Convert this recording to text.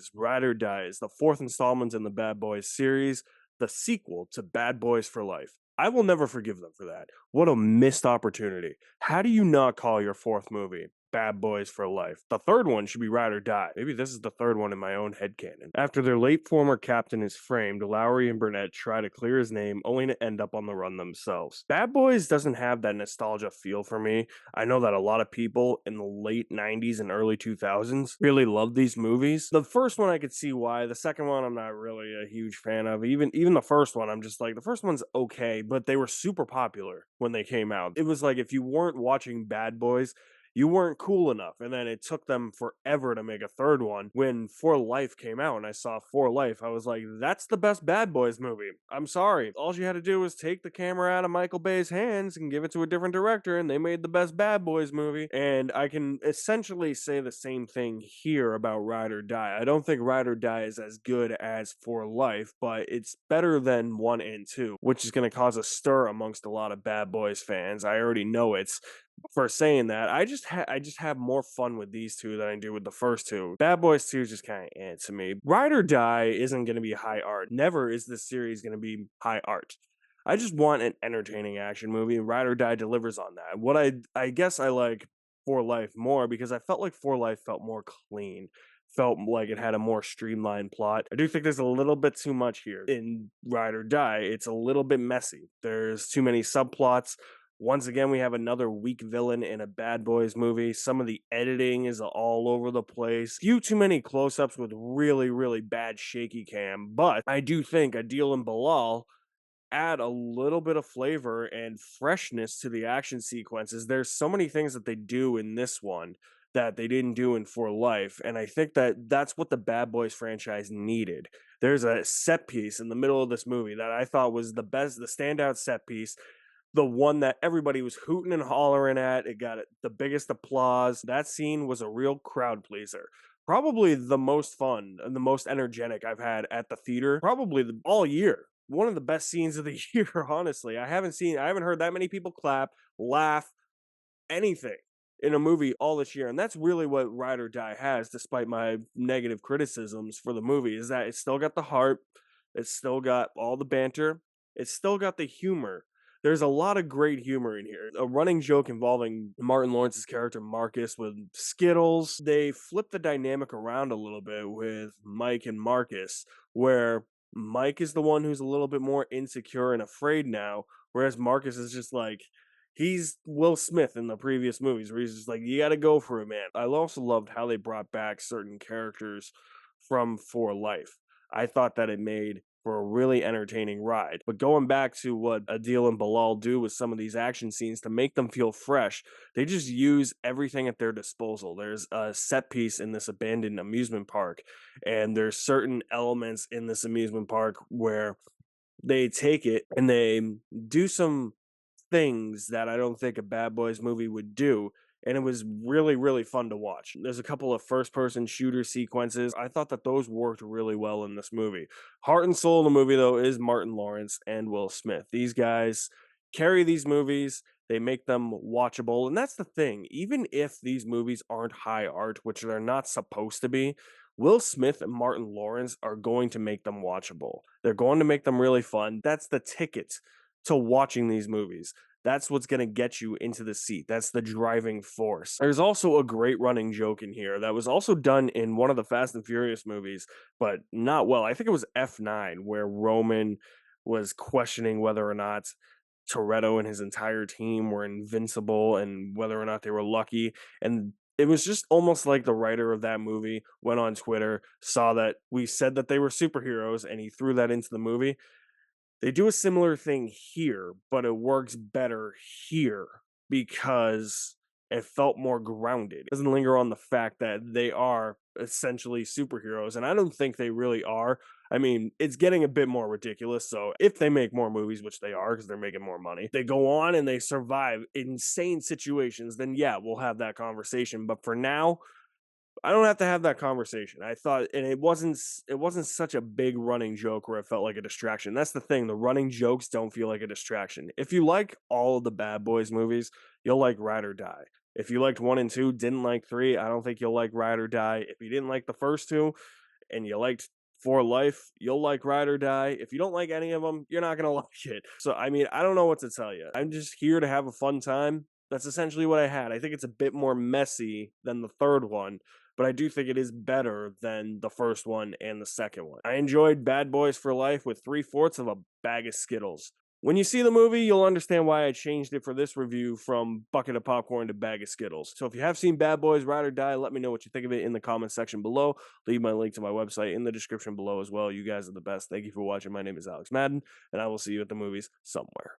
is Ride or Die is the fourth installment in the Bad Boys series, the sequel to Bad Boys for Life. I will never forgive them for that. What a missed opportunity. How do you not call your fourth movie Bad Boys for Life? The third one should be Ride or Die. Maybe this is the third one in my own headcanon. After their late former captain is framed, Lowry and Burnett try to clear his name only to end up on the run themselves. Bad Boys doesn't have that nostalgia feel for me. I know that a lot of people in the late 90s and early 2000s really loved these movies. The first one I could see why. The second one I'm not really a huge fan of. Even the first one I'm just like the first one's okay, but they were super popular when they came out. It was like if you weren't watching Bad Boys, you weren't cool enough. And then it took them forever to make a third one. When For Life came out and I saw For Life, I was like, that's the best Bad Boys movie. I'm sorry. All you had to do was take the camera out of Michael Bay's hands and give it to a different director, and they made the best Bad Boys movie. And I can essentially say the same thing here about Ride or Die. I don't think Ride or Die is as good as For Life, but it's better than 1 and 2, which is going to cause a stir amongst a lot of Bad Boys fans. I already know it's for saying that. I just have more fun with these two than I do with the first two. Bad Boys 2 is just kind of to me. Ride or Die isn't going to be high art. Never is this series going to be high art. I just want an entertaining action movie, and Ride or Die delivers on that. What I guess I like For Life more because I felt like For Life felt more clean. Felt like it had a more streamlined plot. I do think there's a little bit too much here in Ride or Die. It's a little bit messy. There's too many subplots. Once again, we have another weak villain in a Bad Boys movie. Some of the editing is all over the place. Few too many close-ups with really, really bad shaky cam. But I do think Adil and Bilal add a little bit of flavor and freshness to the action sequences. There's so many things that they do in this one that they didn't do in For Life, and I think that that's what the Bad Boys franchise needed. There's a set piece in the middle of this movie that I thought was the best, the standout set piece, the one that everybody was hooting and hollering at. It got the biggest applause. That scene was a real crowd pleaser. Probably the most fun and the most energetic I've had at the theater, probably all year. One of the best scenes of the year, honestly. I haven't heard that many people clap, laugh, anything in a movie all this year. And that's really what Ride or Die has, despite my negative criticisms for the movie, is that it's still got the heart, it's still got all the banter, it's still got the humor. There's a lot of great humor in here. A running joke involving Martin Lawrence's character Marcus with Skittles. They flip the dynamic around a little bit with Mike and Marcus, where Mike is the one who's a little bit more insecure and afraid now, whereas Marcus is just like, he's Will Smith in the previous movies, where he's just like, you gotta go for it, man. I also loved how they brought back certain characters from For Life. I thought that it made for a really entertaining ride. But going back to what Adil and Bilal do with some of these action scenes to make them feel fresh, they just use everything at their disposal. There's a set piece in this abandoned amusement park, and there's certain elements in this amusement park where they take it and they do some things that I don't think a Bad Boys movie would do. And it was really, really fun to watch. There's a couple of first person shooter sequences. I thought that those worked really well in this movie. Heart and soul of the movie, though, is Martin Lawrence and Will Smith. These guys carry these movies, they make them watchable. And that's the thing. Even if these movies aren't high art, which they're not supposed to be, Will Smith and Martin Lawrence are going to make them watchable. They're going to make them really fun. That's the ticket to watching these movies. That's what's going to get you into the seat. That's the driving force. There's also a great running joke in here that was also done in one of the Fast and Furious movies, but not well. I think it was F9, where Roman was questioning whether or not Toretto and his entire team were invincible and whether or not they were lucky. And it was just almost like the writer of that movie went on Twitter, saw that we said that they were superheroes, and he threw that into the movie. They do a similar thing here, but it works better here because it felt more grounded. It doesn't linger on the fact that they are essentially superheroes, and I don't think they really are. I mean, it's getting a bit more ridiculous, so if they make more movies, which they are because they're making more money, they go on and they survive insane situations, then yeah, we'll have that conversation. But for now, I don't have to have that conversation. I thought, and it wasn't such a big running joke where it felt like a distraction. That's the thing. The running jokes don't feel like a distraction. If you like all of the Bad Boys movies, you'll like Ride or Die. If you liked 1 and 2, didn't like 3, I don't think you'll like Ride or Die. If you didn't like the first two, and you liked For Life, you'll like Ride or Die. If you don't like any of them, you're not gonna like it. So, I mean, I don't know what to tell you. I'm just here to have a fun time. That's essentially what I had. I think it's a bit more messy than the third one, but I do think it is better than the first one and the second one. I enjoyed Bad Boys for Life with 3/4 of a bag of Skittles. When you see the movie, you'll understand why I changed it for this review from bucket of popcorn to bag of Skittles. So if you have seen Bad Boys Ride or Die, let me know what you think of it in the comments section below. Leave my link to my website in the description below as well. You guys are the best. Thank you for watching. My name is Alex Madden, and I will see you at the movies somewhere.